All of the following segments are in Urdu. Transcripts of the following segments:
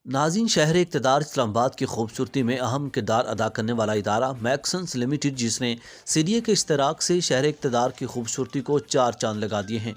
ناظرین، شہر اقتدار اسلام آباد کی خوبصورتی میں اہم کردار ادا کرنے والا ادارہ میکسنز لمیٹڈ، جس نے CDA کے اشتراک سے شہر اقتدار کی خوبصورتی کو چار چاند لگا دیے ہیں۔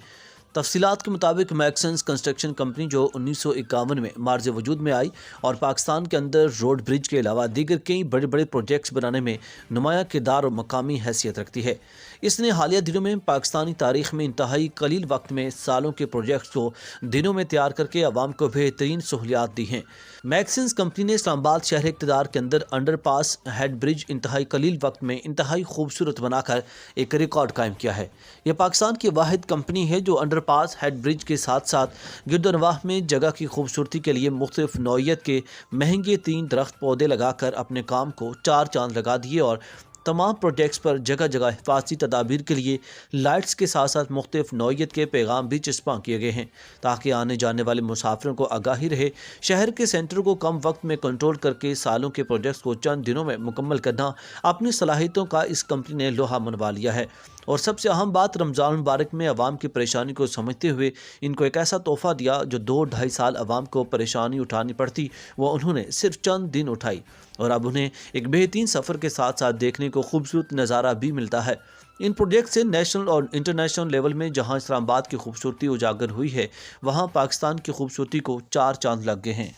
تفصیلات کے مطابق میکسنز کنسٹرکشن کمپنی، جو 1951 میں مارز وجود میں آئی اور پاکستان کے اندر روڈ برج کے علاوہ دیگر کئی بڑے بڑے پروجیکٹس بنانے میں نمایاں کردار اور مقامی حیثیت رکھتی ہے، اس نے حالیہ دنوں میں پاکستانی تاریخ میں انتہائی قلیل وقت میں سالوں کے پروجیکٹس کو دنوں میں تیار کر کے عوام کو بہترین سہولیات دی ہیں۔ میکسنز کمپنی نے اسلام آباد شہر اقتدار کے اندر انڈر پاس ہیڈ برج انتہائی قلیل وقت میں انتہائی خوبصورت بنا کر ایک ریکارڈ قائم کیا ہے۔ یہ پاکستان کی واحد کمپنی ہے جو انڈر پاس ہیڈ برج کے ساتھ ساتھ گرد و نواح میں جگہ کی خوبصورتی کے لیے مختلف نوعیت کے مہنگے ترین درخت پودے لگا کر اپنے کام کو چار چاند لگا دیے، اور تمام پروجیکٹس پر جگہ جگہ حفاظتی تدابیر کے لیے لائٹس کے ساتھ ساتھ مختلف نوعیت کے پیغام بھی چسپاں کیے گئے ہیں تاکہ آنے جانے والے مسافروں کو آگاہی رہے۔ شہر کے سینٹر کو کم وقت میں کنٹرول کر کے سالوں کے پروجیکٹس کو چند دنوں میں مکمل کرنا اپنی صلاحیتوں کا اس کمپنی نے لوہا منوا لیا ہے، اور سب سے اہم بات، رمضان المبارک میں عوام کی پریشانی کو سمجھتے ہوئے ان کو ایک ایسا تحفہ دیا جو 2-2.5 سال عوام کو پریشانی اٹھانی پڑتی، وہ انہوں نے صرف چند دن اٹھائی، اور اب انہیں ایک بہترین سفر کے ساتھ ساتھ دیکھنے کو خوبصورت نظارہ بھی ملتا ہے۔ ان پروجیکٹ سے نیشنل اور انٹرنیشنل لیول میں جہاں اسلام آباد کی خوبصورتی اجاگر ہوئی ہے، وہاں پاکستان کی خوبصورتی کو چار چاند لگ گئے ہیں۔